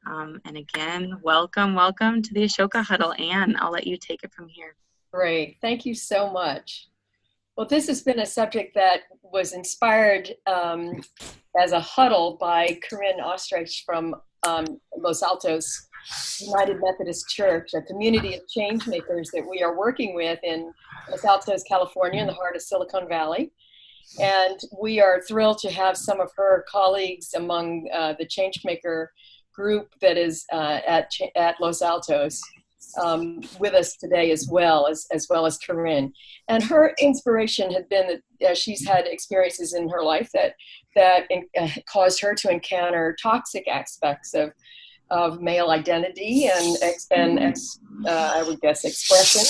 And again, welcome to the Ashoka Huddle. Anne, I'll let you take it from here. Great. Thank you so much. Well, this has been a subject that was inspired as a huddle by Corinne Ostrich from Los Altos United Methodist Church, a community of change makers that we are working with in Los Altos, California, in the heart of Silicon Valley. And we are thrilled to have some of her colleagues among the changemaker group that is at Los Altos with us today as well as Corinne. And her inspiration had been that she's had experiences in her life that caused her to encounter toxic aspects of male identity and I would guess expression,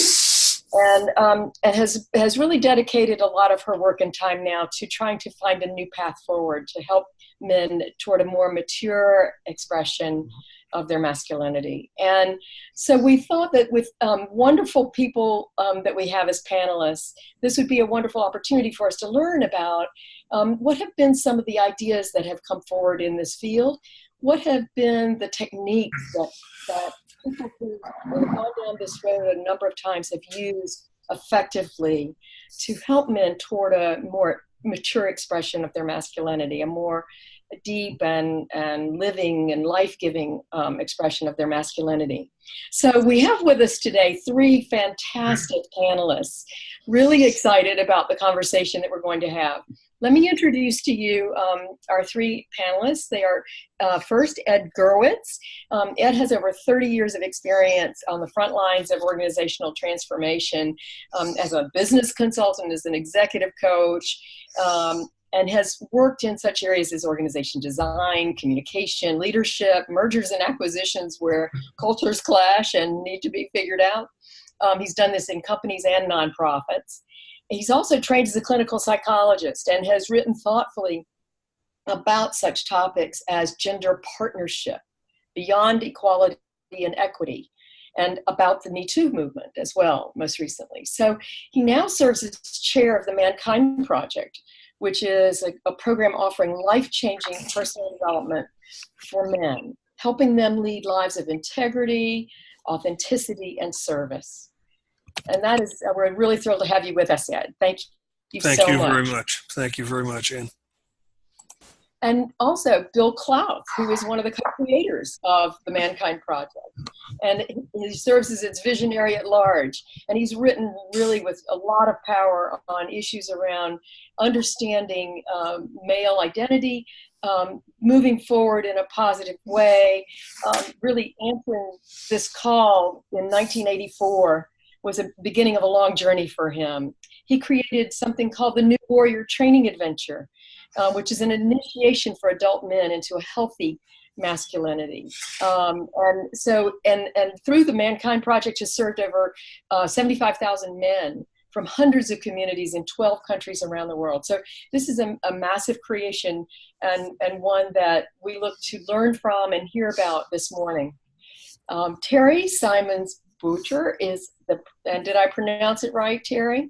and has really dedicated a lot of her work and time now to trying to find a new path forward to help men toward a more mature expression of their masculinity. And so we thought that with wonderful people that we have as panelists, this would be a wonderful opportunity for us to learn about what have been some of the ideas that have come forward in this field. What have been the techniques that people who have gone down this road a number of times have used effectively to help men toward a more mature expression of their masculinity, a more deep and living and life-giving expression of their masculinity. So we have with us today three fantastic panelists, really excited about the conversation that we're going to have. Let me introduce to you our three panelists. They are first Ed Gurwitz. Ed has over 30 years of experience on the front lines of organizational transformation as a business consultant, as an executive coach, and has worked in such areas as organization design, communication, leadership, mergers and acquisitions where cultures clash and need to be figured out. He's done this in companies and nonprofits. He's also trained as a clinical psychologist and has written thoughtfully about such topics as gender partnership, beyond equality and equity, and about the Me Too movement as well, most recently. So he now serves as chair of the Mankind Project, which is a program offering life-changing personal development for men, helping them lead lives of integrity, authenticity, and service. And that is, we're really thrilled to have you with us, Ed. Thank you so much. Thank you very much. Thank you very much, Anne. And also Bill Clout, who is one of the co-creators of the Mankind Project. And he serves as its visionary at large. And he's written really with a lot of power on issues around understanding male identity, moving forward in a positive way, really answering this call in 1984 was a beginning of a long journey for him. He created something called the New Warrior Training Adventure, which is an initiation for adult men into a healthy masculinity. And through the Mankind Project has served over 75,000 men from hundreds of communities in 12 countries around the world. So this is a massive creation and one that we look to learn from and hear about this morning. Terry Simons Butcher is and did I pronounce it right, Terry?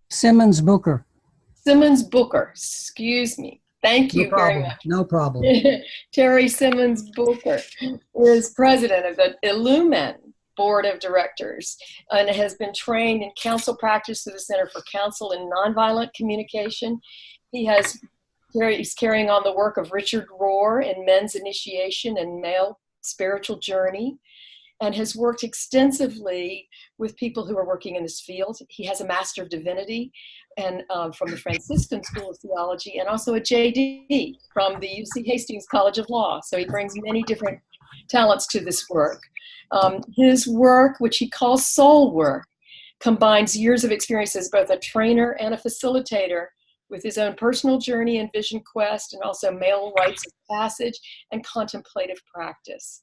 Simmons Booker. Simmons Booker, excuse me. Thank you very much. No problem. Terry Simmons Booker is president of the Illumin Board of Directors and has been trained in counsel practice through the Center for Counsel in Nonviolent Communication. He's carrying on the work of Richard Rohr in men's initiation and male spiritual journey, and has worked extensively with people who are working in this field. He has a Master of Divinity and from the Franciscan School of Theology, and also a JD from the UC Hastings College of Law. So he brings many different talents to this work. His work, which he calls soul work, combines years of experience as both a trainer and a facilitator with his own personal journey and vision quest, and also male rites of passage and contemplative practice.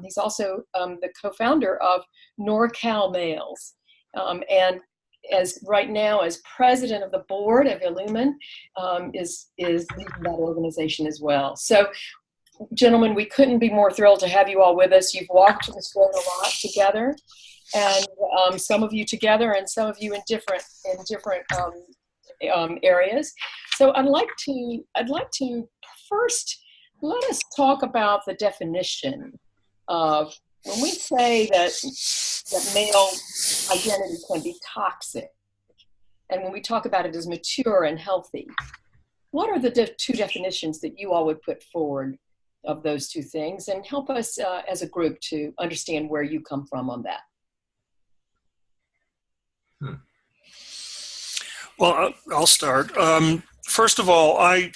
He's also the co-founder of NorCal Males, and as right now as president of the board of Illumin, is leading that organization as well. So, gentlemen, we couldn't be more thrilled to have you all with us. You've walked this road a lot together, and some of you together, and some of you in different areas. So I'd like to first let us talk about the definition When we say that male identity can be toxic, and when we talk about it as mature and healthy, what are the two definitions that you all would put forward of those two things, and help us as a group to understand where you come from on that? Well, I'll start. First of all, I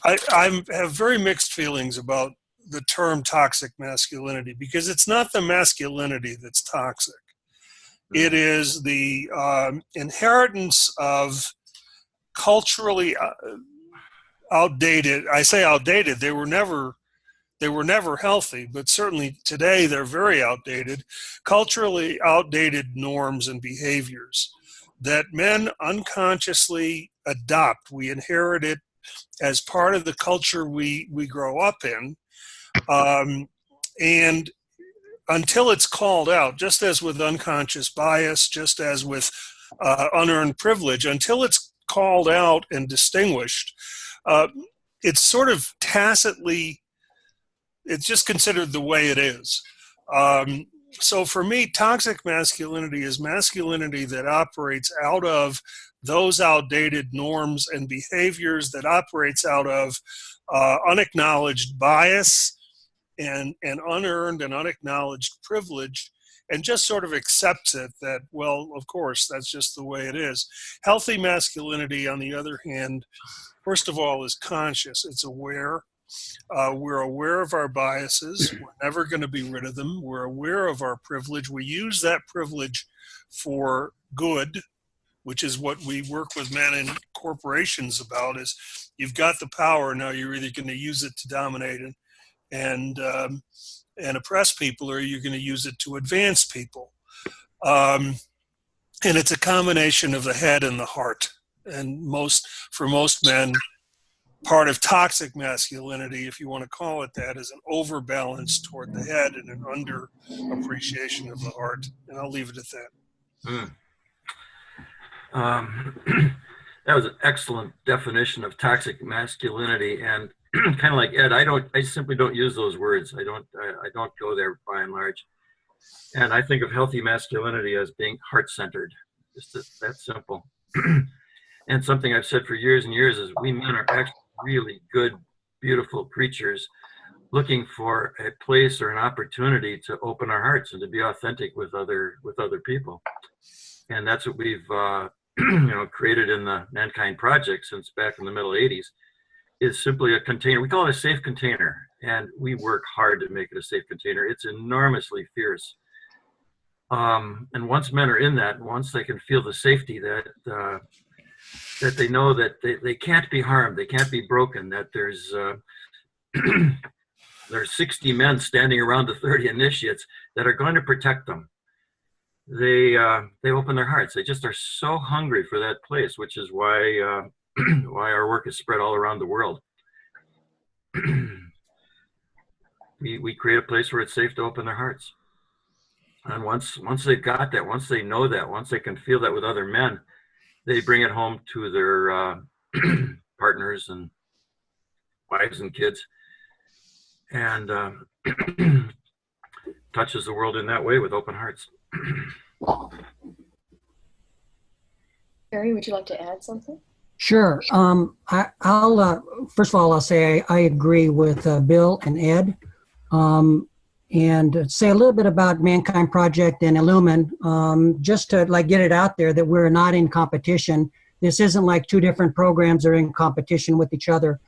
have very mixed feelings about the term toxic masculinity, because it's not the masculinity that's toxic. It is the inheritance of culturally outdated. I say outdated. They were never healthy, but certainly today they're very outdated. Culturally outdated norms and behaviors that men unconsciously adopt. We inherit it as part of the culture we grow up in. And until it's called out, just as with unconscious bias, just as with unearned privilege, until it's called out and distinguished, it's sort of tacitly, it's just considered the way it is. So for me, toxic masculinity is masculinity that operates out of those outdated norms and behaviors, that operates out of unacknowledged bias and unearned and unacknowledged privilege, and just sort of accepts it that, well, of course, that's just the way it is. Healthy masculinity, on the other hand, first of all, is conscious. It's aware. We're aware of our biases. We're never going to be rid of them. We're aware of our privilege. We use that privilege for good, which is what we work with men in corporations about, is you've got the power, now you're either going to use it to dominate and oppress people, or you're going to use it to advance people. And it's a combination of the head and the heart. And for most men, part of toxic masculinity, if you want to call it that, is an overbalance toward the head and an under appreciation of the heart. And I'll leave it at that. That was an excellent definition of toxic masculinity, and kind of like Ed, I simply don't use those words. I don't go there by and large. And I think of healthy masculinity as being heart-centered, just that simple. And something I've said for years and years is we men are actually really good, beautiful creatures looking for a place or an opportunity to open our hearts and to be authentic with other people. And that's what we've created in the Mankind Project since back in the middle 80s, is simply a container. We call it a safe container, and we work hard to make it a safe container. It's enormously fierce. And once men are in that, once they can feel the safety that they know that they can't be harmed, they can't be broken, that there's 60 men standing around the 30 initiates that are going to protect them. They open their hearts. They just are so hungry for that place, which is why why our work is spread all around the world. we create a place where it's safe to open their hearts. And once they've got that, once they know that, once they can feel that with other men, they bring it home to their partners and wives and kids, and touches the world in that way with open hearts. Barry, would you like to add something? Sure. I'll first of all, I'll say I agree with Bill and Ed, and say a little bit about Mankind Project and Illumine, just to get it out there that we're not in competition. This isn't like two different programs are in competition with each other.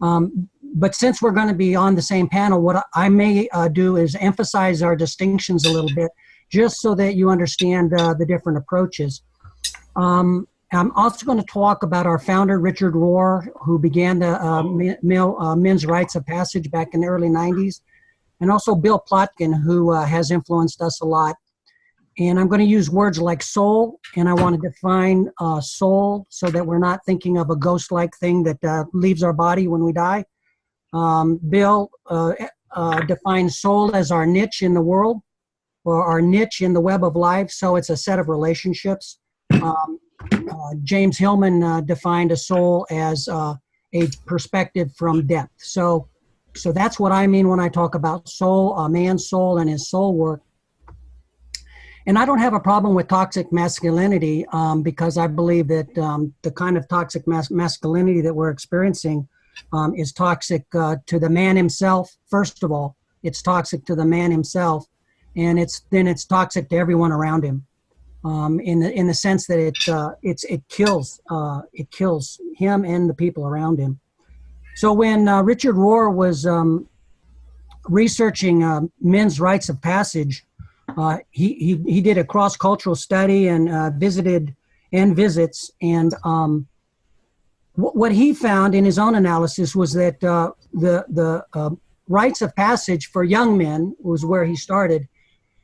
But since we're going to be on the same panel, what I may do is emphasize our distinctions a little bit, just so that you understand the different approaches. I'm also going to talk about our founder, Richard Rohr, who began the Men's Rites of Passage back in the early 90s, and also Bill Plotkin, who has influenced us a lot. And I'm going to use words like soul, and I want to define soul so that we're not thinking of a ghost-like thing that leaves our body when we die. Bill defines soul as our niche in the world, or our niche in the web of life, so it's a set of relationships. James Hillman defined a soul as a perspective from depth. So So that's what I mean when I talk about soul, a man's soul and his soul work. And I don't have a problem with toxic masculinity because I believe that the kind of toxic masculinity that we're experiencing is toxic to the man himself. First of all, it's toxic to the man himself, and it's toxic to everyone around him. In the sense that it kills him and the people around him. So when Richard Rohr was researching men's rites of passage, he did a cross-cultural study and visits, and what he found in his own analysis was that the rites of passage for young men was where he started.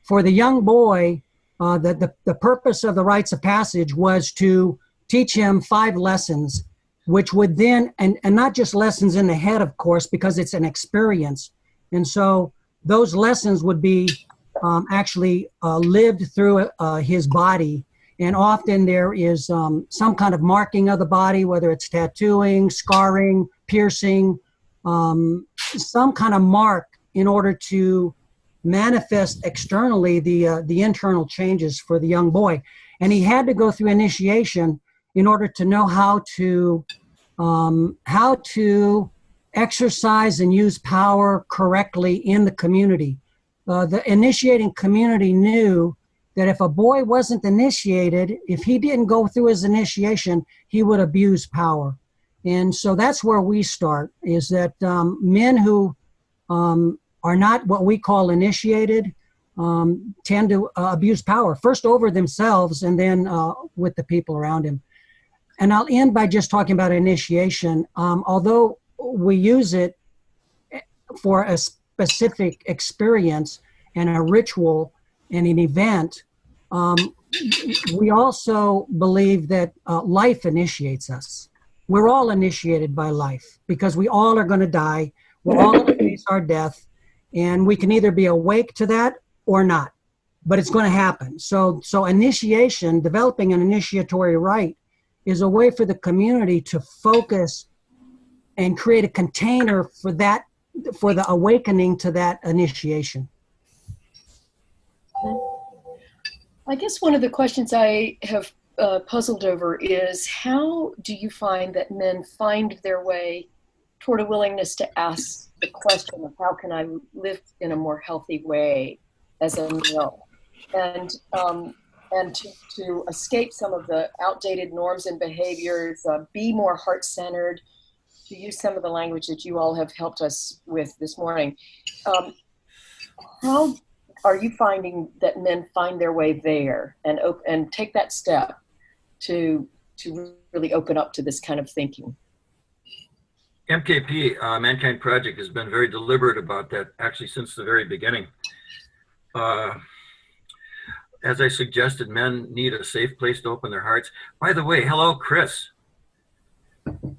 For the young boy, the purpose of the rites of passage was to teach him 5 lessons, which would then, and not just lessons in the head, of course, because it's an experience. And so those lessons would be actually lived through his body. And often there is some kind of marking of the body, whether it's tattooing, scarring, piercing, some kind of mark in order to manifest externally the internal changes for the young boy. And he had to go through initiation in order to know how to exercise and use power correctly in the community. The initiating community knew that if a boy wasn't initiated, if he didn't go through his initiation, he would abuse power. And so that's where we start, is that men who are not what we call initiated tend to abuse power, first over themselves and then with the people around him. And I'll end by just talking about initiation. Although we use it for a specific experience and a ritual and an event, we also believe that life initiates us. We're all initiated by life because we all are going to die. We're all going to face our death, and we can either be awake to that or not, but it's going to happen. So initiation, developing an initiatory rite, is a way for the community to focus and create a container for that, for the awakening to that initiation. I guess one of the questions I have puzzled over is, how do you find that men find their way toward a willingness to ask the question of how can I live in a more healthy way as a male, and to escape some of the outdated norms and behaviors, be more heart-centered, to use some of the language that you all have helped us with this morning. How are you finding that men find their way there and take that step to really open up to this kind of thinking? MKP, Mankind Project, has been very deliberate about that, actually, since the very beginning. As I suggested, men need a safe place to open their hearts. By the way, hello, Chris.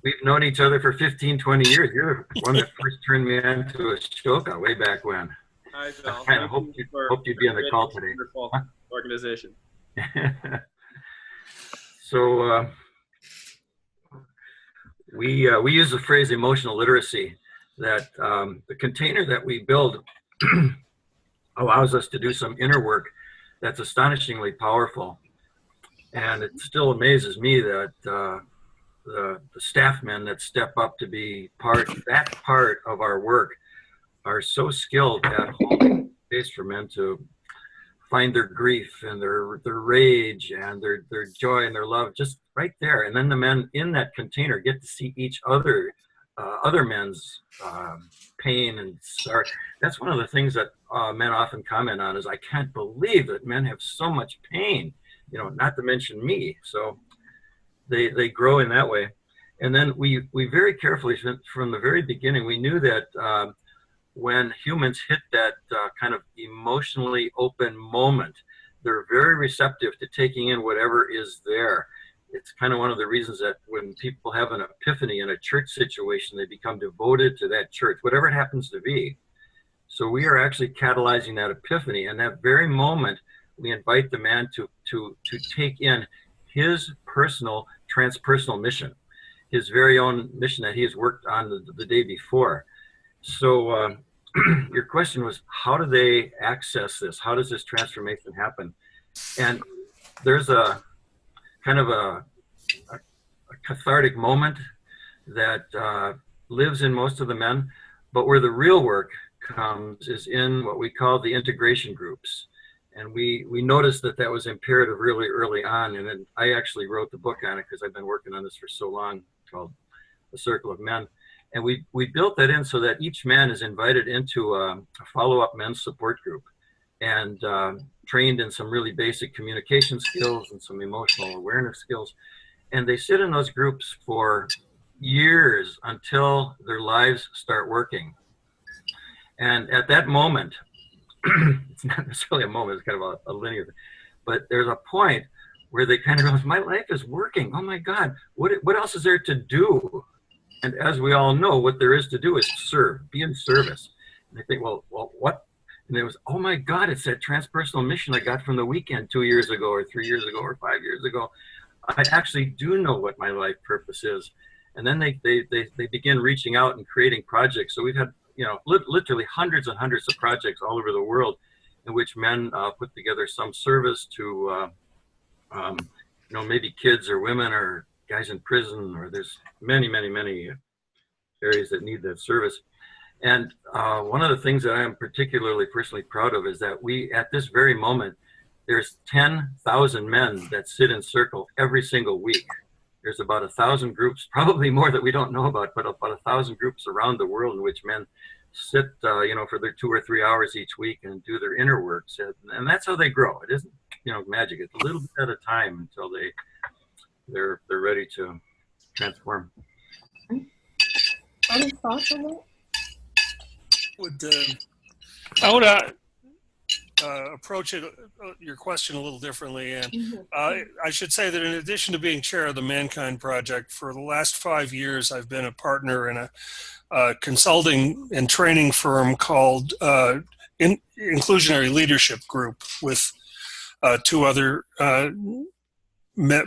We've known each other for 15, 20 years. You're the one that first turned me on to Ashoka way back when. Hi, Bill. I kind of hoped you'd be on the call today. Wonderful organization. So we use the phrase emotional literacy, that the container that we build allows us to do some inner work that's astonishingly powerful. And it still amazes me that the staff men that step up to be part of our work are so skilled at holding space for men to find their grief and their rage and their joy and their love just right there. And then the men in that container get to see each other men's pain and sorrow. That's one of the things that men often comment on, is I can't believe that men have so much pain, not to mention me. So they grow in that way. And then we very carefully, from the very beginning, we knew that when humans hit that kind of emotionally open moment, they're very receptive to taking in whatever is there. It's kind of one of the reasons that when people have an epiphany in a church situation, they become devoted to that church, whatever it happens to be. So we are actually catalyzing that epiphany. And that very moment, we invite the man to take in his personal transpersonal mission, his very own mission that he has worked on the day before. So your question was, how do they access this? How does this transformation happen? And there's a kind of a cathartic moment that lives in most of the men, but where the real work comes is in what we call the integration groups. And we noticed that that was imperative really early on. And then I actually wrote the book on it because I've been working on this for so long, called The Circle of Men. And we built that in so that each man is invited into a follow-up men's support group and trained in some really basic communication skills and some emotional awareness skills. And they sit in those groups for years until their lives start working. And at that moment, it's not necessarily a moment, it's kind of a linear thing, but there's a point where they kind of realize, my life is working. Oh my God, what else is there to do? And as we all know, what there is to do is serve, be in service. And they think, well, what? And it was, oh my God, it's that transpersonal mission I got from the weekend 2 years ago or 3 years ago or 5 years ago. I actually do know what my life purpose is. And then they begin reaching out and creating projects. So we've had, literally hundreds and hundreds of projects all over the world in which men put together some service to, maybe kids or women or guys in prison, or there's many, many, many areas that need that service. And one of the things that I am particularly personally proud of is that at this very moment, there's 10,000 men that sit in circle every single week. There's about 1,000 groups, probably more that we don't know about, but about 1,000 groups around the world in which men sit, for their 2 or 3 hours each week and do their inner works. And that's how they grow. It isn't, magic. It's a little bit at a time until they're ready to transform. Any thoughts on that? I would approach your question a little differently, and I should say that in addition to being chair of the Mankind Project, for the last 5 years I've been a partner in a consulting and training firm called Inclusionary Leadership Group with 2 other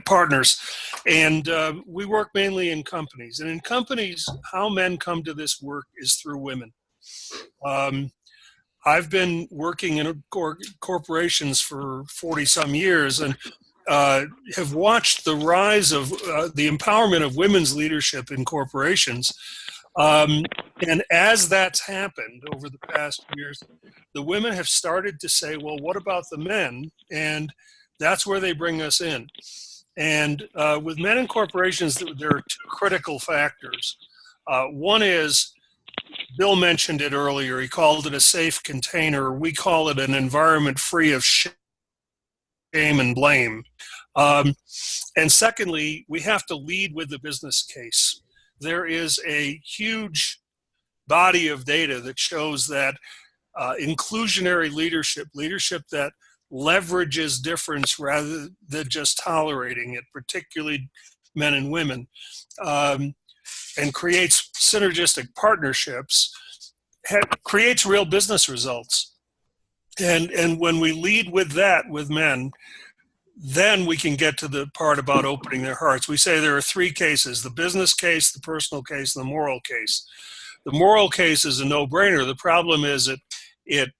partners, and we work mainly in companies. And in companies, how men come to this work is through women. I've been working in corporations for 40-some years and have watched the rise of the empowerment of women's leadership in corporations. And as that's happened over the past years, the women have started to say, well, what about the men? And that's where they bring us in. And with men in corporations, there are 2 critical factors. One is, Bill mentioned it earlier, he called it a safe container. We call it an environment free of shame and blame. And secondly, we have to lead with the business case. There is a huge body of data that shows that inclusionary leadership that leverages difference rather than just tolerating it, particularly men and women, and creates synergistic partnerships, creates real business results. And when we lead with that with men, then we can get to the part about opening their hearts. We say there are 3 cases: the business case, the personal case, and the moral case. The moral case is a no-brainer. The problem is it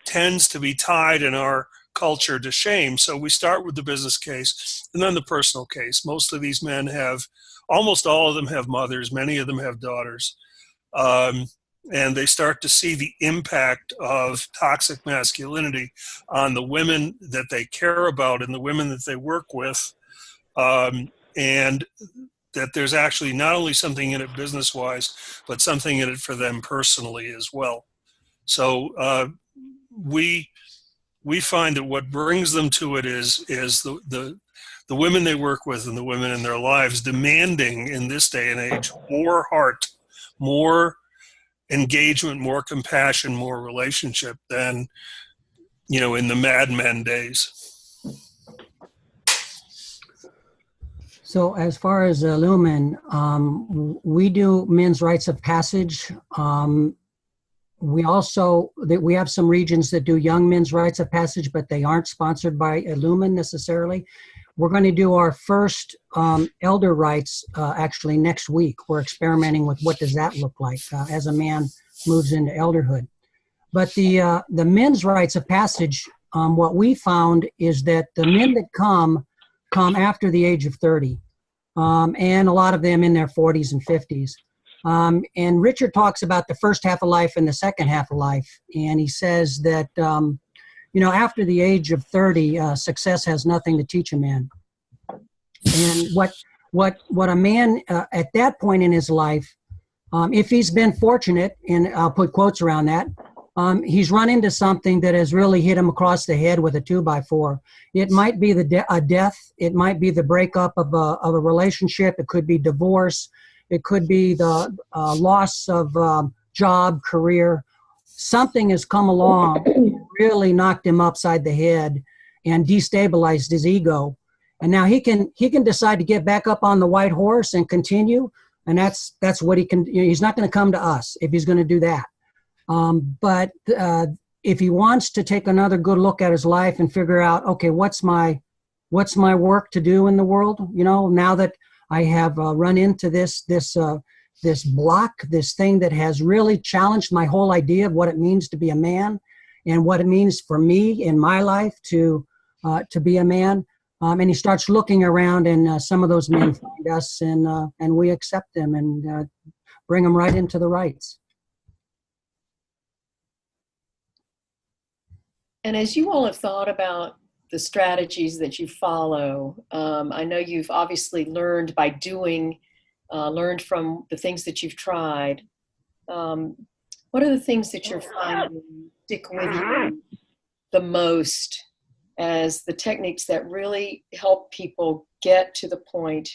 tends to be tied in our culture to shame. So we start with the business case and then the personal case. Most of these men almost all of them have mothers, many of them have daughters. And they start to see the impact of toxic masculinity on the women that they care about and the women that they work with. And that there's actually not only something in it business-wise, but something in it for them personally as well. So we find that what brings them to it is the women they work with and the women in their lives demanding in this day and age more heart, more engagement, more compassion, more relationship than, in the Mad Men days. So as far as Lumen, we do men's rites of passage. We have some regions that do young men's rites of passage, but they aren't sponsored by Lumen necessarily. We're going to do our first elder rites actually next week. We're experimenting with what does that look like. As a man, moves into elderhood. But the men's rites of passage, what we found is that the men that come after the age of 30, and a lot of them in their 40s and 50s. And Richard talks about the first half of life and the second half of life. And he says that, after the age of 30, success has nothing to teach a man. And what a man at that point in his life, if he's been fortunate, and I'll put quotes around that, he's run into something that has really hit him across the head with a 2x4. It might be a death. It might be the breakup of a relationship. It could be divorce. It could be the loss of job, career. Something has come along and really knocked him upside the head and destabilized his ego. And now he can decide to get back up on the white horse and continue. And that's what he can. He's not going to come to us if he's going to do that. But if he wants to take another good look at his life and figure out, okay, what's my work to do in the world? Now that I have run into this block, this thing that has really challenged my whole idea of what it means to be a man, and what it means for me in my life to be a man. And he starts looking around, and some of those men find us, and we accept them and bring them right into the rights. And as you all have thought about the strategies that you follow, I know you've obviously learned by doing, learned from the things that you've tried. What are the things that you're finding stick with you the most as the techniques that really help people get to the point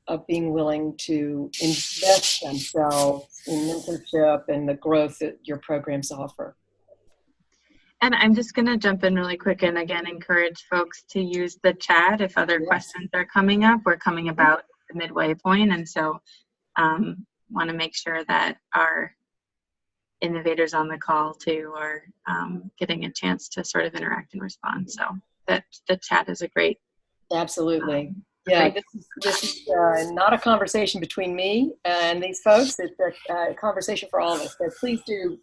of being willing to invest themselves in mentorship and the growth that your programs offer? And I'm just going to jump in really quick and again encourage folks to use the chat if other questions are coming up. We're coming about the midway point, and so want to make sure that our innovators on the call too are getting a chance to sort of interact and respond. So that the chat is a great. Absolutely. Yeah, this is not a conversation between me and these folks. It's a conversation for all of us. So please do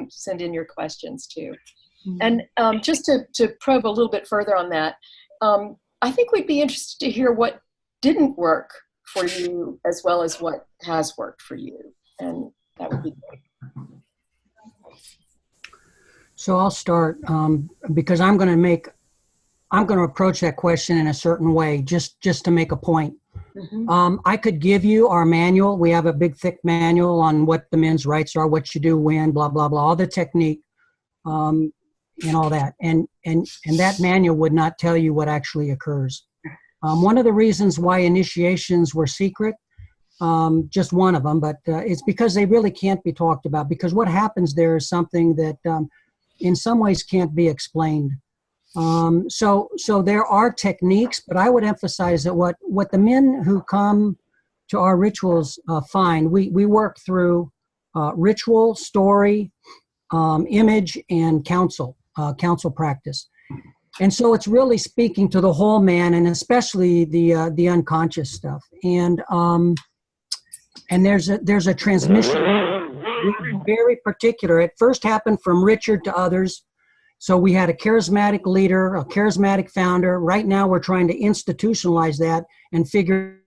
send in your questions too. And just to probe a little bit further on that, I think we'd be interested to hear what didn't work for you as well as what has worked for you. And that would be great. So I'll start because I'm going to approach that question in a certain way, just to make a point. Mm-hmm. I could give you our manual. We have a big, thick manual on what the men's rights are, what you do when, blah, blah, blah, all the technique. And all that. And that manual would not tell you what actually occurs. One of the reasons why initiations were secret, just one of them, but it's because they really can't be talked about, because what happens there is something that in some ways can't be explained. So there are techniques, but I would emphasize that what the men who come to our rituals find, we work through ritual, story, image, and counsel practice. And so it's really speaking to the whole man, and especially the unconscious stuff. And there's a transmission, very particular. It first happened from Richard to others. So we had a charismatic leader, a charismatic founder. Right now we're trying to institutionalize that and figure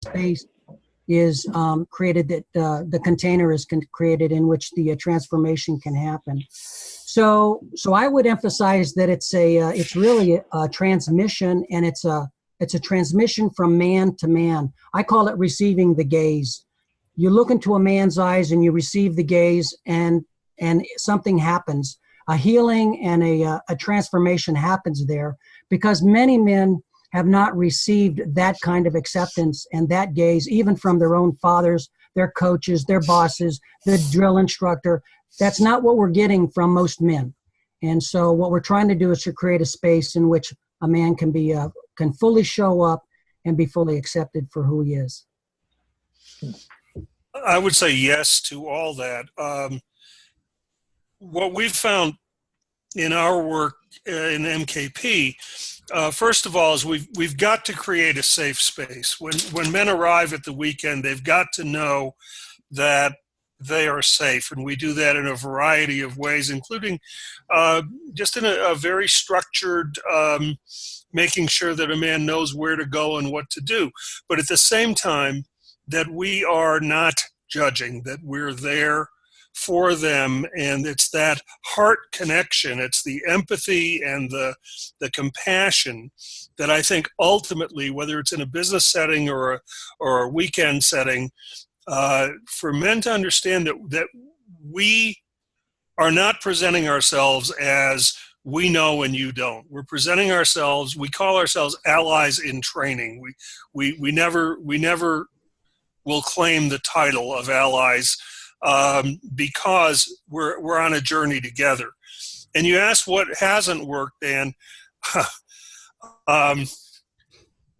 space is created, that the container is created in which the transformation can happen. So I would emphasize that it's really a transmission, and it's a transmission from man to man. I call it receiving the gaze. You look into a man's eyes and you receive the gaze, and something happens. A healing and a transformation happens there, because many men have not received that kind of acceptance and that gaze, even from their own fathers, their coaches, their bosses, the drill instructor. That's not what we're getting from most men. And so what we're trying to do is to create a space in which a man can fully show up and be fully accepted for who he is. I would say yes to all that. What we've found in our work in MKP, first of all, is we've got to create a safe space. When men arrive at the weekend, they've got to know that they are safe, and we do that in a variety of ways, including just in a very structured, making sure that a man knows where to go and what to do. But at the same time, that we are not judging, that we're there for them, and it's that heart connection, it's the empathy and the compassion that I think ultimately, whether it's in a business setting or a weekend setting, for men to understand that we are not presenting ourselves as we know and you don't. We're presenting ourselves, we call ourselves allies in training. We never will claim the title of allies because we're on a journey together. And you asked what hasn't worked, Dan.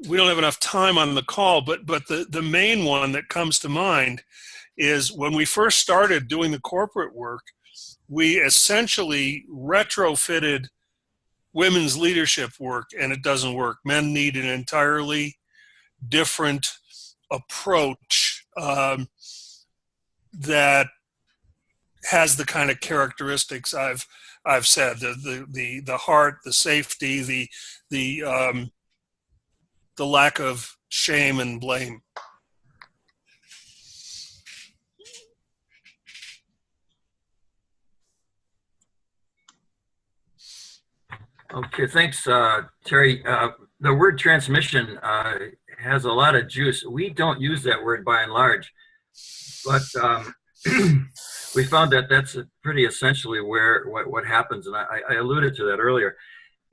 We don't have enough time on the call, but the main one that comes to mind is when we first started doing the corporate work, we essentially retrofitted women's leadership work, and it doesn't work. Men need an entirely different approach that has the kind of characteristics I've said, the heart, the safety, the lack of shame and blame. Okay, thanks, Terry. The word transmission has a lot of juice. We don't use that word by and large, but we found that that's pretty essentially what happens, and I alluded to that earlier.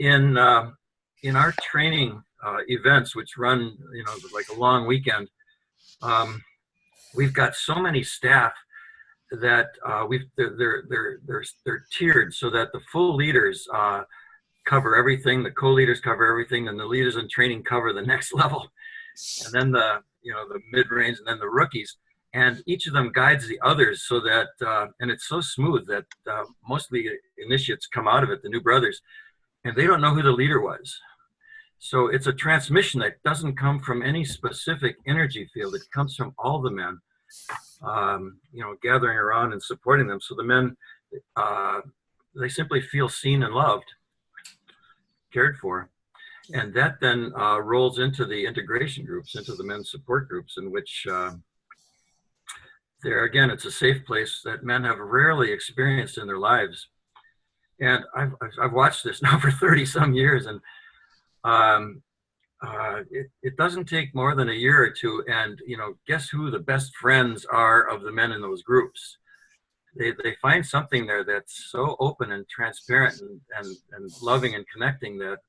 In our training events, which run like a long weekend, we've got so many staff that they're tiered so that the full leaders cover everything, the co-leaders cover everything, and the leaders in training cover the next level, and then the mid-range, and then the rookies, and each of them guides the others so that and it's so smooth that most of the initiates come out of it, the new brothers, and they don't know who the leader was. So it's a transmission that doesn't come from any specific energy field. It comes from all the men, gathering around and supporting them. So the men, they simply feel seen and loved, cared for. And that then rolls into the integration groups, into the men's support groups, in which there, again, it's a safe place that men have rarely experienced in their lives. And I've watched this now for 30 some years, and it doesn't take more than a year or two, and guess who the best friends are of the men in those groups? They find something there that's so open and transparent and loving and connecting that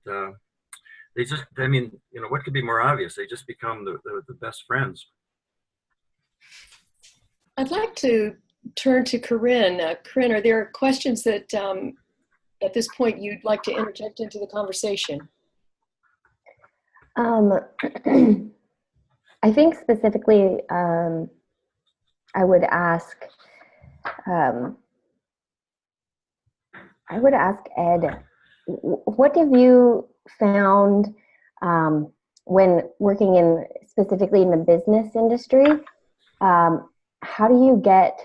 they just, what could be more obvious? They just become the best friends. I'd like to turn to Corinne. Corinne, are there questions that at this point you'd like to interject into the conversation? I think specifically, I would ask Ed, what have you found when working specifically in the business industry? How do you get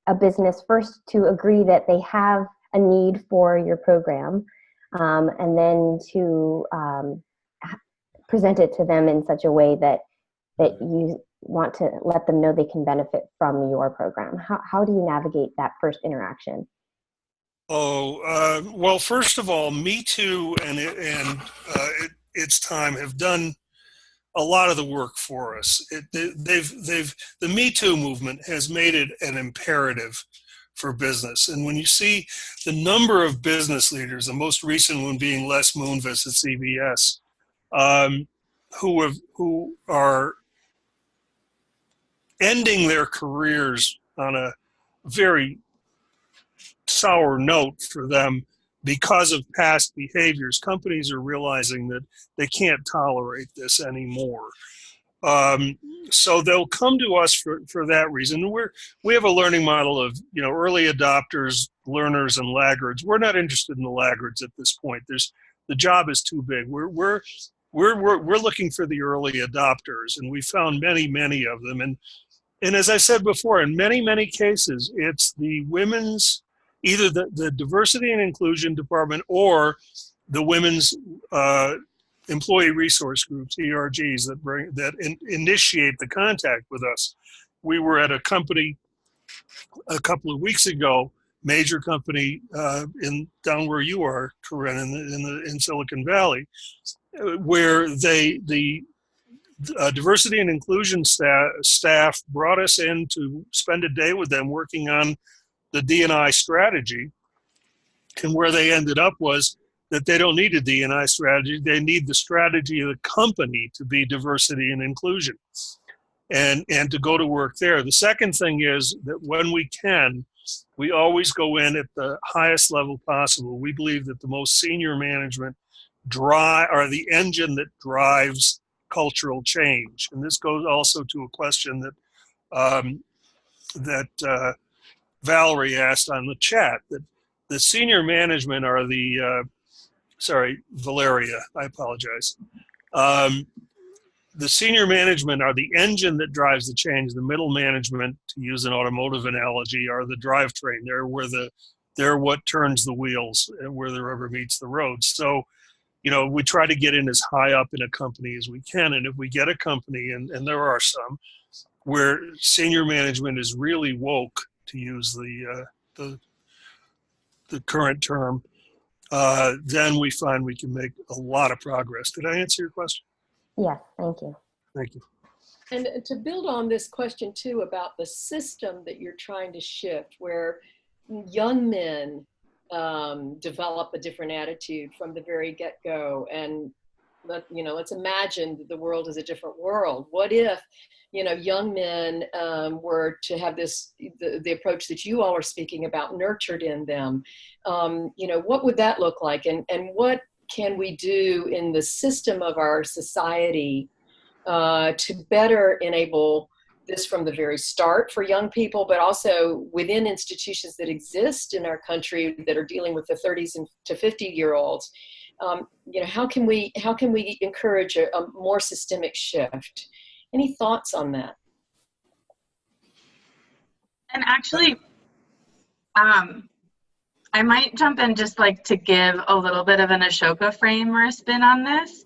a business first to agree that they have a need for your program, and then to present it to them in such a way that you want to let them know they can benefit from your program? How do you navigate that first interaction? Well, first of all, Me Too and its time have done a lot of the work for us. The Me Too movement has made it an imperative for business. And when you see the number of business leaders, the most recent one being Les Moonves at CBS, who are ending their careers on a very sour note for them because of past behaviors, companies are realizing that they can't tolerate this anymore. So they'll come to us for that reason. We have a learning model of, early adopters, learners, and laggards. We're not interested in the laggards at this point. The job is too big. We're looking for the early adopters, and we found many of them. And as I said before, in many cases, it's the women's, either the diversity and inclusion department or the women's employee resource groups, ERGs, that initiate the contact with us. We were at a company a couple of weeks ago, major company down where you are, Corinne, in Silicon Valley, where the diversity and inclusion staff brought us in to spend a day with them working on the D&I strategy, and where they ended up was that they don't need a D&I strategy. They need the strategy of the company to be diversity and inclusion and to go to work there. The second thing is that when we can, we always go in at the highest level possible. We believe that the most senior management are the engine that drives cultural change. And this goes also to a question that Valerie asked on the chat, that the senior management are Valeria, I apologize. The senior management are the engine that drives the change. The middle management, to use an automotive analogy, are the drivetrain. They're what turns the wheels and where the rubber meets the road. So, we try to get in as high up in a company as we can. And if we get a company, and there are some, where senior management is really woke, to use the current term, then we find we can make a lot of progress. Did I answer your question? Yes, thank you. Thank you. And to build on this question too about the system that you're trying to shift, where young men develop a different attitude from the very get-go, and let's imagine that the world is a different world. What if young men were to have the approach that you all are speaking about nurtured in them? What would that look like? And what can we do in the system of our society to better enable this from the very start for young people, but also within institutions that exist in our country that are dealing with the 30s to 50-year-olds? How can we encourage a more systemic shift? Any thoughts on that? And actually, I might jump in just like to give a little bit of an Ashoka frame or a spin on this.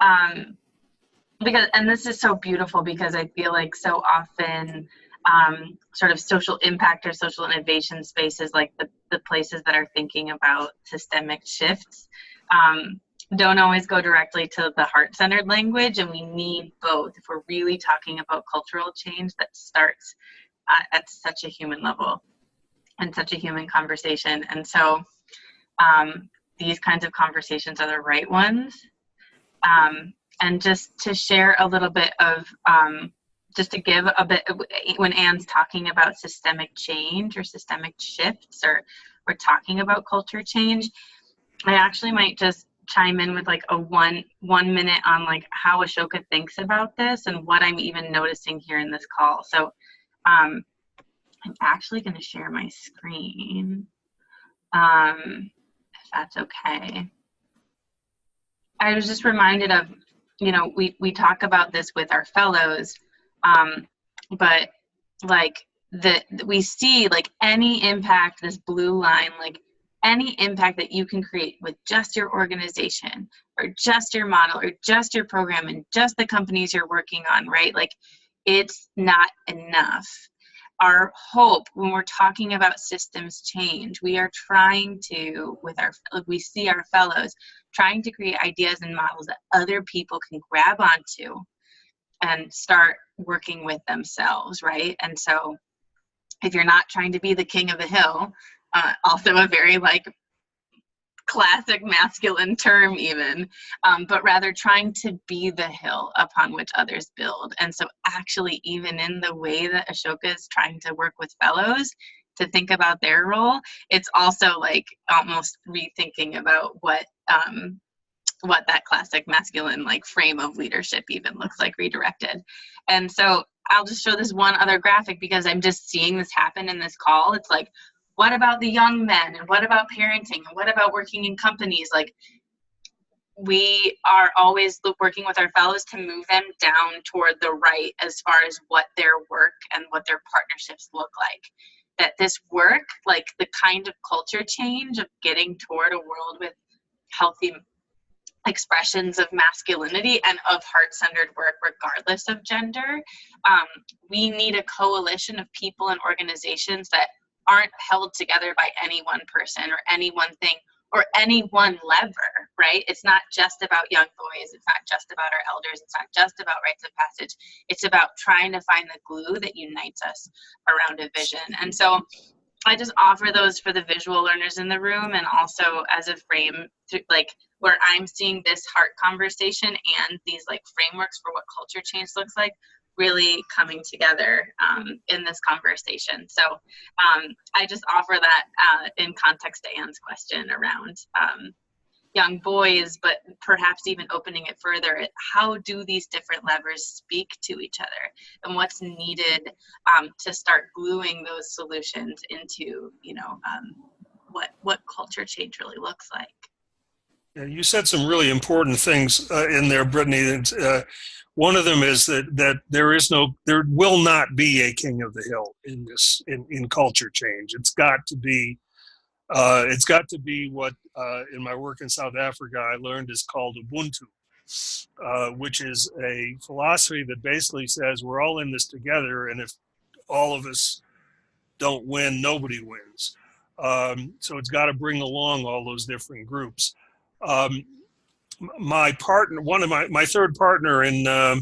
And this is so beautiful because I feel like so often sort of social impact or social innovation spaces, like the places that are thinking about systemic shifts, don't always go directly to the heart-centered language, and we need both if we're really talking about cultural change that starts at such a human level and such a human conversation. And so these kinds of conversations are the right ones. And just to share a little bit of, just to give a bit, when Anne's talking about systemic change or systemic shifts, or we're talking about culture change, I actually might just chime in with like a one minute on like how Ashoka thinks about this and what I'm even noticing here in this call. So I'm actually going to share my screen, if that's okay. I was just reminded of, we talk about this with our fellows, but like we see like any impact, this blue line, like any impact that you can create with just your organization or just your model or just your program and just the companies you're working on, right? Like it's not enough. Our hope when we're talking about systems change, we are trying to, we see our fellows trying to create ideas and models that other people can grab onto and start working with themselves, right? And so if you're not trying to be the king of the hill, also a very like classic masculine term even, but rather trying to be the hill upon which others build. And so actually even in the way that Ashoka is trying to work with fellows to think about their role, it's also like almost rethinking about what what that classic masculine like frame of leadership even looks like redirected. And so I'll just show this one other graphic because I'm just seeing this happen in this call. It's like, what about the young men, and what about parenting, and what about working in companies? Like, we are always working with our fellows to move them down toward the right as far as what their work and what their partnerships look like. That this work, like the kind of culture change of getting toward a world with healthy expressions of masculinity and of heart-centered work regardless of gender, we need a coalition of people and organizations that aren't held together by any one person or any one thing or any one lever, right? It's not just about young boys. It's not just about our elders. It's not just about rites of passage. It's about trying to find the glue that unites us around a vision. And so I just offer those for the visual learners in the room, and also as a frame, like where I'm seeing this heart conversation and these like frameworks for what culture change looks like really coming together in this conversation. So I just offer that in context to Anne's question around young boys, but perhaps even opening it further at how do these different levers speak to each other, and what's needed to start gluing those solutions into, you know, what culture change really looks like. Yeah, you said some really important things in there, Brittany. One of them is that there will not be a king of the hill in culture change. It's got to be what in my work in South Africa I learned is called Ubuntu, which is a philosophy that basically says we're all in this together, and if all of us don't win, nobody wins. So it's got to bring along all those different groups. My partner, my third partner in an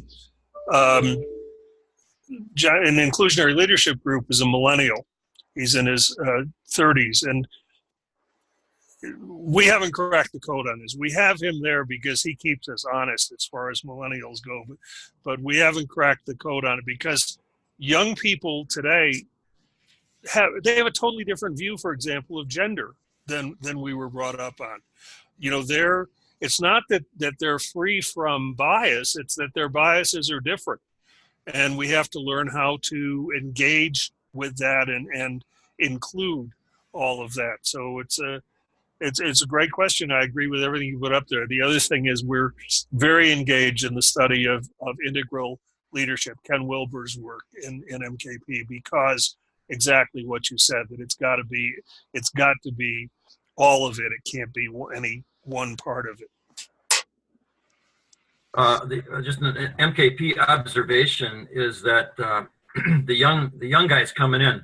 inclusionary leadership group is a millennial. He's in his 30s, and we haven't cracked the code on this. We have him there because he keeps us honest as far as millennials go, but we haven't cracked the code on it because young people today have a totally different view, for example, of gender than we were brought up on. You know, it's not that they're free from bias, it's that their biases are different. And we have to learn how to engage with that and include all of that. So it's a great question. I agree with everything you put up there. The other thing is we're very engaged in the study of integral leadership, Ken Wilber's work in MKP, because exactly what you said, that it's got to be all of it. It can't be any one part of it. Just an MKP observation is that the young guys coming in,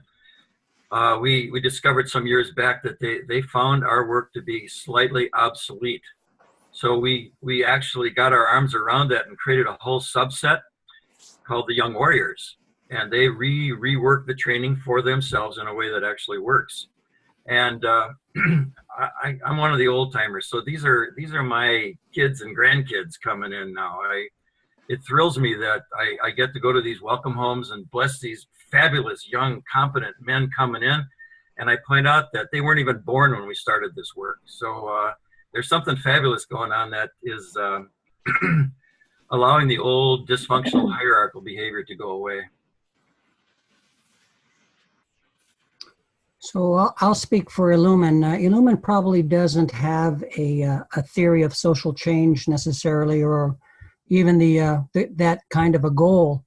we discovered some years back that they found our work to be slightly obsolete. So we actually got our arms around that and created a whole subset called the Young Warriors, and they reworked the training for themselves in a way that actually works. And I'm one of the old timers, so these are my kids and grandkids coming in now. It thrills me that I get to go to these welcome homes and bless these fabulous young competent men coming in, and I point out that they weren't even born when we started this work. So there's something fabulous going on that is allowing the old dysfunctional hierarchical behavior to go away. So I'll speak for Illumin. Illumin probably doesn't have a theory of social change necessarily, or even that kind of a goal.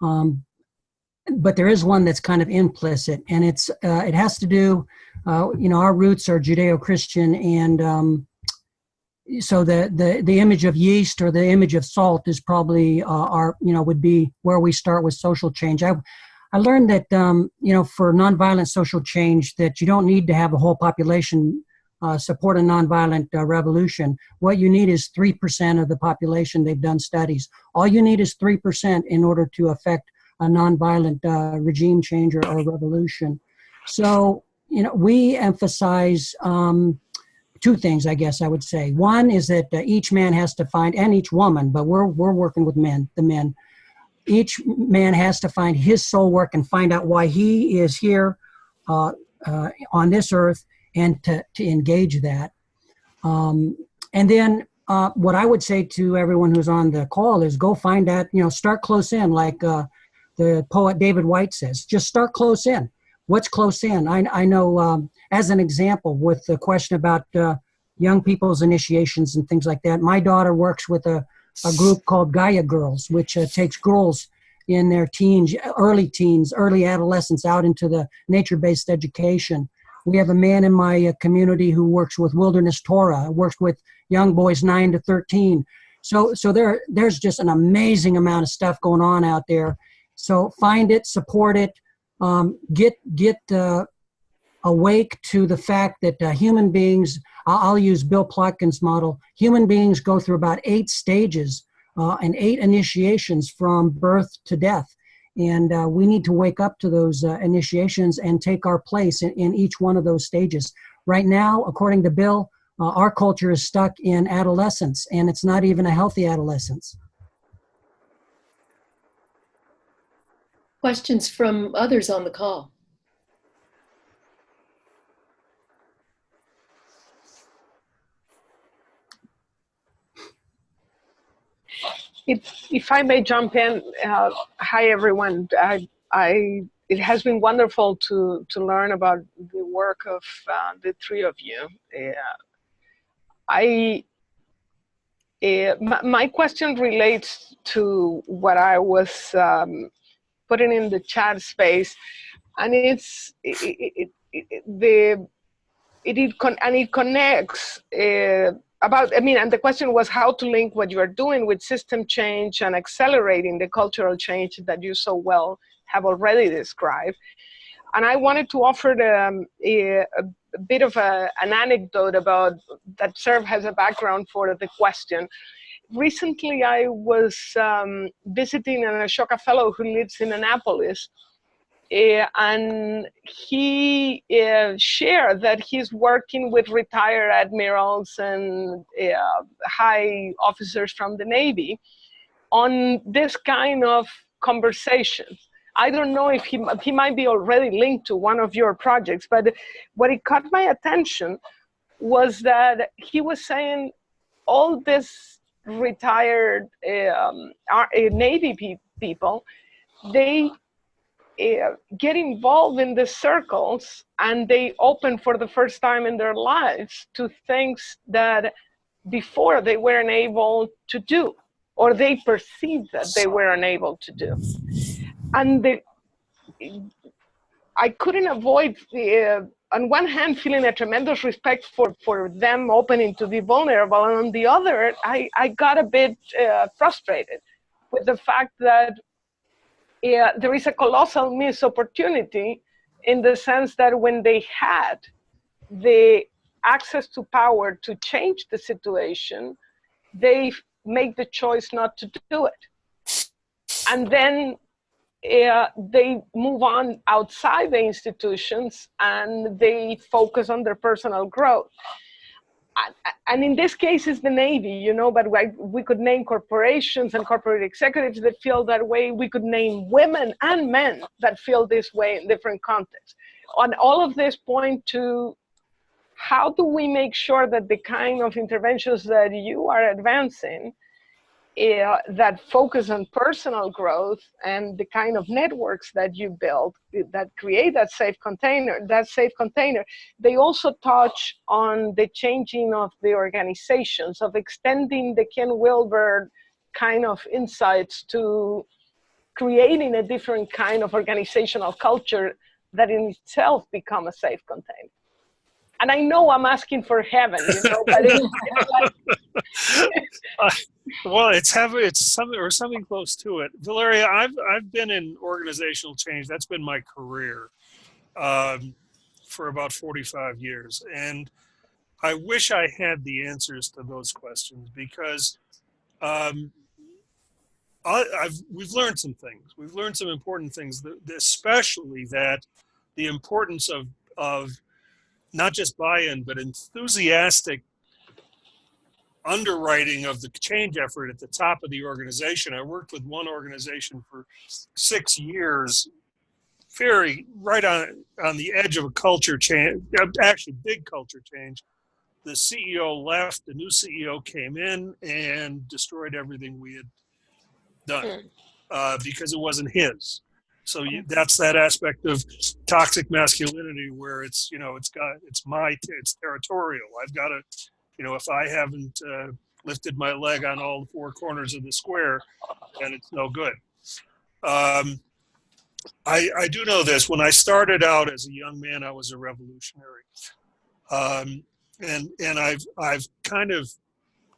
But there is one that's kind of implicit, and it has to do, our roots are Judeo-Christian, and so the image of yeast or the image of salt is probably would be where we start with social change. I learned that, for nonviolent social change, that you don't need to have a whole population support a nonviolent revolution. What you need is 3% of the population. They've done studies. All you need is 3% in order to affect a nonviolent regime change or revolution. So, we emphasize two things, I guess I would say. One is that each man has to find, and each woman, but we're working with the men. Each man has to find his soul work and find out why he is here on this earth, and to engage that. And then what I would say to everyone who's on the call is go find that, start close in, like the poet David White says, just start close in. What's close in? I know, as an example, with the question about young people's initiations and things like that, my daughter works with a group called Gaia Girls, which takes girls in their teens, early adolescence out into the nature-based education. We have a man in my community who works with Wilderness Torah, works with young boys 9 to 13. So there's just an amazing amount of stuff going on out there. So find it, support it, get awake to the fact that human beings, I'll use Bill Plotkin's model, human beings go through about 8 stages and 8 initiations from birth to death. And we need to wake up to those initiations and take our place in each one of those stages. Right now, according to Bill, our culture is stuck in adolescence, and it's not even a healthy adolescence. Questions from others on the call? If I may jump in, hi everyone. It has been wonderful to learn about the work of the 3 of you. My question relates to what I was putting in the chat space, and it connects. And the question was how to link what you are doing with system change and accelerating the cultural change that you so well have already described. And I wanted to offer a bit of an anecdote about that serve as a background for the question. Recently, I was visiting an Ashoka fellow who lives in Annapolis. And he shared that he's working with retired admirals and high officers from the Navy on this kind of conversations. I don't know if he might be already linked to one of your projects, but what it caught my attention was that he was saying all this retired Navy people, they get involved in the circles and they open for the first time in their lives to things that before they weren't able to do, or they perceived that they were unable to do. And I couldn't avoid, on one hand, feeling a tremendous respect for them opening to be vulnerable, and on the other, I got a bit frustrated with the fact that there is a colossal missed opportunity in the sense that when they had the access to power to change the situation, they make the choice not to do it. And then they move on outside the institutions and they focus on their personal growth. And in this case, it's the Navy, but we could name corporations and corporate executives that feel that way. We could name women and men that feel this way in different contexts. And all of this point to how do we make sure that the kind of interventions that you are advancing that focus on personal growth and the kind of networks that you build that create that safe container, they also touch on the changing of the organizations, of extending the Ken Wilber kind of insights to creating a different kind of organizational culture that in itself become a safe container. And I know I'm asking for heaven, but well, it's something or something close to it. Valeria, I've been in organizational change. That's been my career for about 45 years, and I wish I had the answers to those questions because we've learned some things. We've learned some important things, especially that the importance of not just buy-in, but enthusiastic underwriting of the change effort at the top of the organization. I worked with one organization for 6 years, right on the edge of a culture change, actually big culture change. the CEO left, the new CEO came in and destroyed everything we had done because it wasn't his. So that's that aspect of toxic masculinity where it's, it's territorial. I've got to, if I haven't lifted my leg on all 4 corners of the square, then it's no good. I do know this. When I started out as a young man, I was a revolutionary. And I've kind of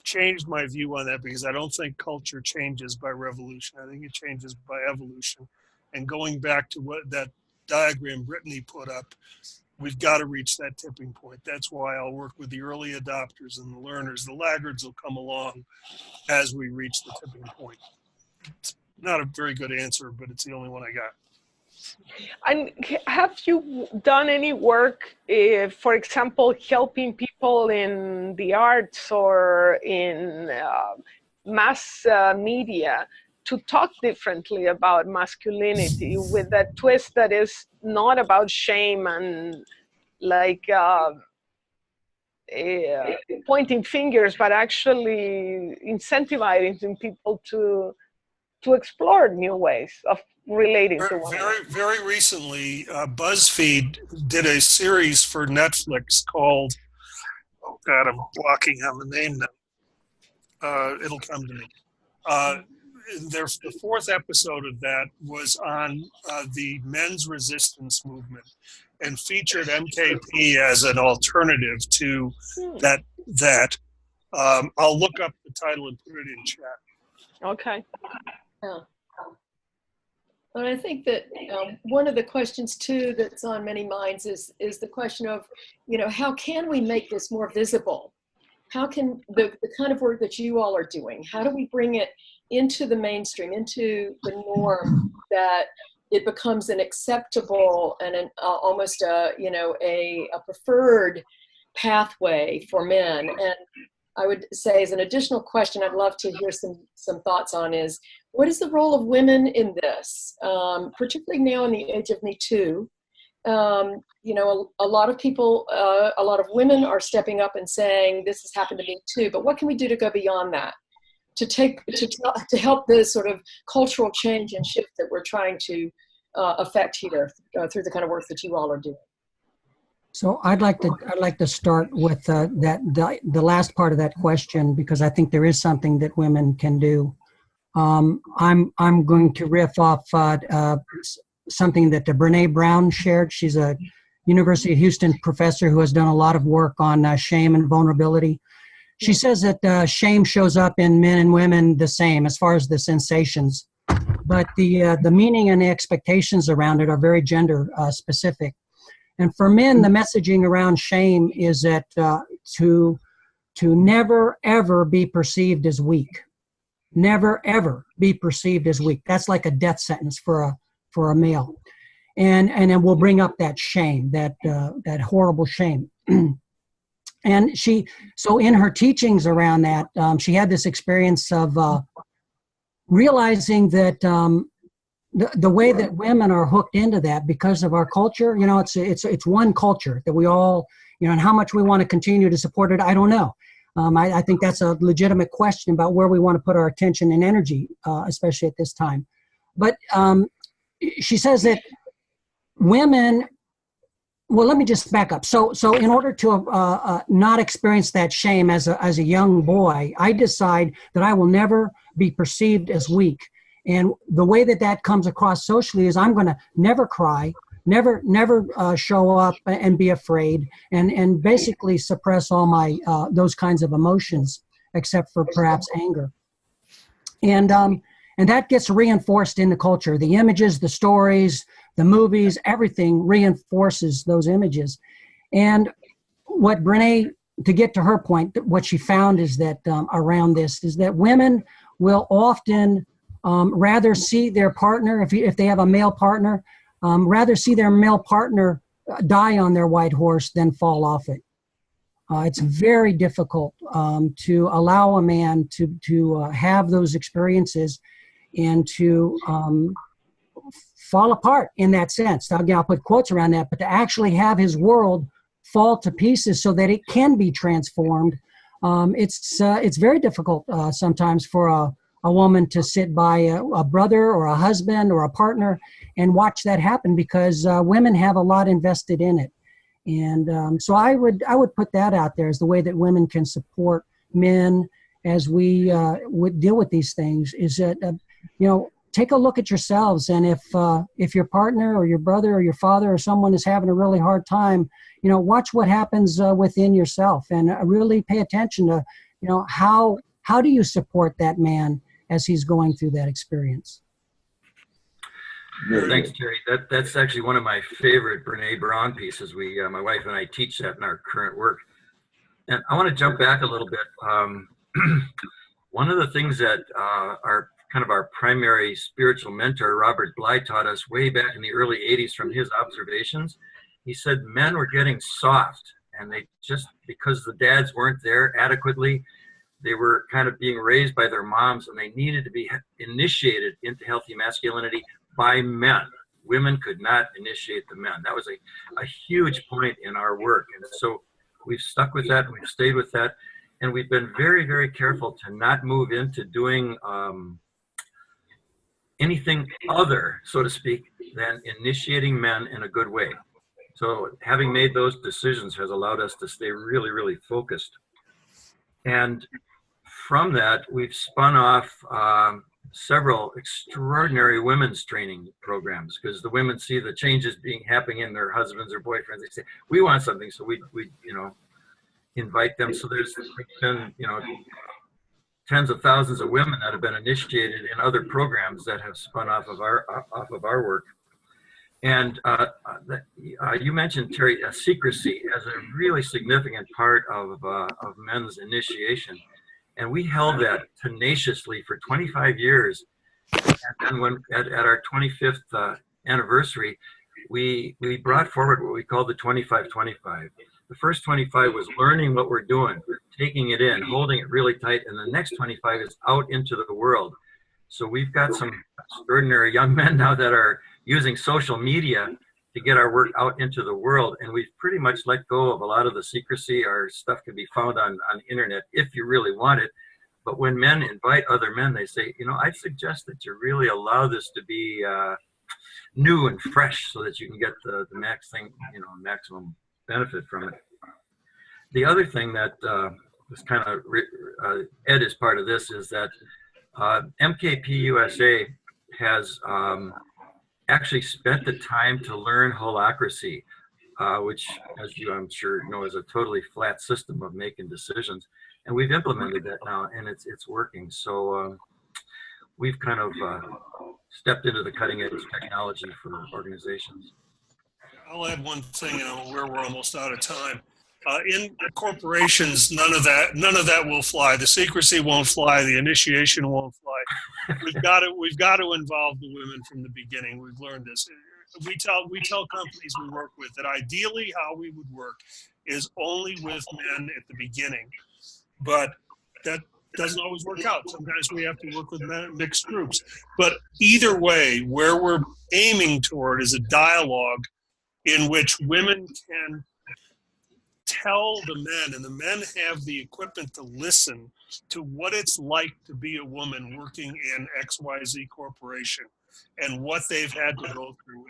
changed my view on that because I don't think culture changes by revolution. I think it changes by evolution. And going back to what that diagram Brittany put up, we've got to reach that tipping point. That's why I'll work with the early adopters and the learners. The laggards will come along as we reach the tipping point. It's not a very good answer, but it's the only one I got. And have you done any work, for example, helping people in the arts or in mass media to talk differently about masculinity with that twist that is not about shame and like pointing fingers, but actually incentivizing people to explore new ways of relating to one another? Very recently, BuzzFeed did a series for Netflix called, oh God, I'm blocking on the name now. It'll come to me. The 4th episode of that was on the men's resistance movement and featured MKP as an alternative to that. I'll look up the title and put it in chat. Okay. Yeah. And I think that one of the questions too that's on many minds is the question of, how can we make this more visible? How can the kind of work that you all are doing, how do we bring it into the mainstream, into the norm, that it becomes an acceptable and almost a preferred pathway for men? And I would say, as an additional question, I'd love to hear some thoughts on is, what is the role of women in this, particularly now in the age of Me Too? A lot of people, a lot of women are stepping up and saying, this has happened to me too, but what can we do to go beyond that? To help this sort of cultural change and shift that we're trying to affect here through the kind of work that you all are doing. So I'd like to start with the last part of that question, because I think there is something that women can do. I'm going to riff off something that Brene Brown shared. She's a University of Houston professor who has done a lot of work on shame and vulnerability. She says that shame shows up in men and women the same as far as the sensations, but the meaning and the expectations around it are very gender specific. And for men, the messaging around shame is that to never ever be perceived as weak. Never ever be perceived as weak. That's like a death sentence for a male, and then we'll bring up that shame, that horrible shame. And so in her teachings around that, she had this experience of realizing that the way that women are hooked into that because of our culture, it's one culture that we all, and how much we want to continue to support it, I don't know. I think that's a legitimate question about where we want to put our attention and energy, especially at this time. But she says that women, well, let me just back up. So in order to not experience that shame as a young boy, I decide that I will never be perceived as weak. And the way that comes across socially is I'm going to never cry, never show up and be afraid, and basically suppress all my those kinds of emotions, except for perhaps anger. And that gets reinforced in the culture. The images, the stories, the movies, everything reinforces those images. And what Brene, to get to her point, what she found is that around this is that women will often rather see their partner, if they have a male partner, rather see their male partner die on their white horse than fall off it. It's very difficult to allow a man to have those experiences and to fall apart in that sense. I'll put quotes around that, but to actually have his world fall to pieces so that it can be transformed. It's very difficult sometimes for a woman to sit by a brother or a husband or a partner and watch that happen, because women have a lot invested in it. And so I would put that out there as the way that women can support men as we would deal with these things, is that, take a look at yourselves. And if your partner or your brother or your father or someone is having a really hard time, watch what happens within yourself, and really pay attention to, how do you support that man as he's going through that experience. Thanks, Terry. That's actually one of my favorite Brene Brown pieces. My wife and I teach that in our current work. And I want to jump back a little bit. One of the things that our primary spiritual mentor, Robert Bly, taught us way back in the early 80s from his observations, he said men were getting soft, and they just, because the dads weren't there adequately, they were kind of being raised by their moms, and they needed to be initiated into healthy masculinity by men. Women could not initiate the men. That was a huge point in our work. And so we've stuck with that, and we've stayed with that. And we've been very, very careful to not move into doing anything other, so to speak, than initiating men in a good way. So having made those decisions has allowed us to stay really, really focused. And from that, we've spun off several extraordinary women's training programs, because the women see the changes happening in their husbands or boyfriends. They say, we want something, so we invite them. So there's been, tens of thousands of women that have been initiated in other programs that have spun off of our work. And you mentioned, Terry, secrecy as a really significant part of men's initiation. And we held that tenaciously for 25 years. And then at our 25th anniversary, we brought forward what we called the 25-25. The first 25 was learning what we're doing, taking it in, holding it really tight, and the next 25 is out into the world. So we've got some extraordinary young men now that are using social media to get our work out into the world, and we've pretty much let go of a lot of the secrecy. Our stuff can be found on the internet if you really want it. But when men invite other men, they say, I suggest that you really allow this to be new and fresh, so that you can get the maximum benefit from it. The other thing that was kind of Ed is part of this is that MKP USA has actually spent the time to learn holacracy, which, as you I'm sure know, is a totally flat system of making decisions, and we've implemented that now, and it's working. So we've kind of stepped into the cutting edge technology for organizations. I'll add one thing, where we're almost out of time. In corporations, none of that will fly. The secrecy won't fly. The initiation won't fly. We've got to involve the women from the beginning. We've learned this. We tell companies we work with that ideally how we would work is only with men at the beginning, but that doesn't always work out. Sometimes we have to work with mixed groups. But either way, where we're aiming toward is a dialogue in which women can tell the men, and the men have the equipment to listen to what it's like to be a woman working in XYZ corporation and what they've had to go through.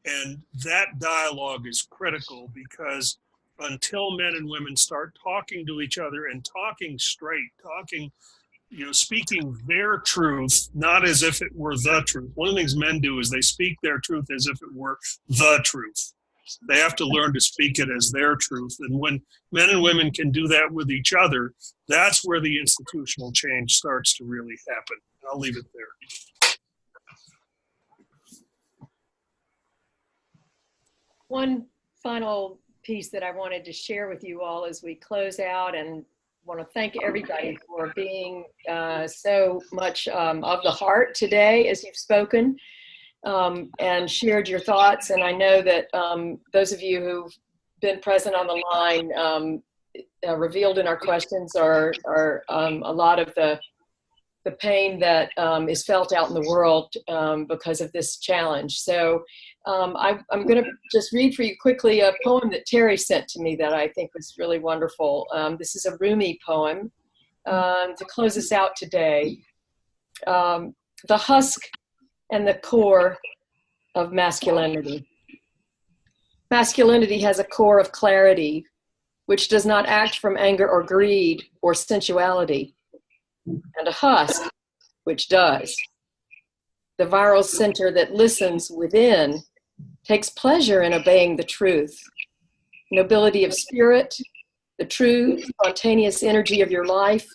And that dialogue is critical, because until men and women start talking to each other and talking straight, speaking their truth, not as if it were the truth. One of the things men do is they speak their truth as if it were the truth. They have to learn to speak it as their truth. And when men and women can do that with each other, that's where the institutional change starts to really happen. I'll leave it there. One final piece that I wanted to share with you all as we close out, and want to thank everybody for being so much of the heart today as you've spoken and shared your thoughts. And I know that those of you who've been present on the line, revealed in our questions are a lot of the the pain that is felt out in the world because of this challenge. So I'm going to just read for you quickly a poem that Terry sent to me that I think was really wonderful. This is a Rumi poem to close us out today. The husk and the core of masculinity. Masculinity has a core of clarity, which does not act from anger or greed or sensuality, and a husk, which does. The viral center that listens within takes pleasure in obeying the truth. Nobility of spirit, the true spontaneous energy of your life,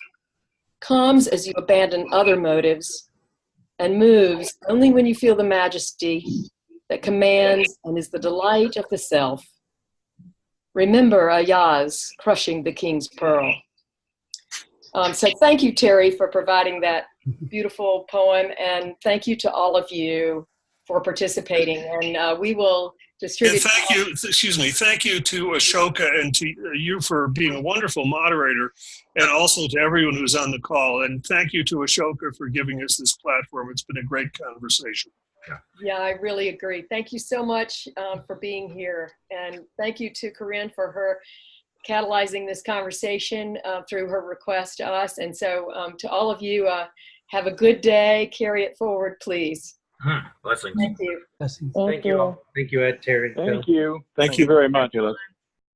comes as you abandon other motives and moves only when you feel the majesty that commands and is the delight of the self. Remember Ayaz crushing the king's pearl. So thank you, Terry, for providing that beautiful poem, and thank you to all of you for participating. And we will distribute. And thank you, thank you to Ashoka and to you for being a wonderful moderator, and also to everyone who's on the call. And thank you to Ashoka for giving us this platform. It's been a great conversation. Yeah, I really agree. Thank you so much for being here. And thank you to Corinne for her catalyzing this conversation through her request to us. And so to all of you, have a good day. Carry it forward, please. Blessings. Thank you. Blessings. Thank you. Thank you, Ed, Terry. Thank you. Thank you very much.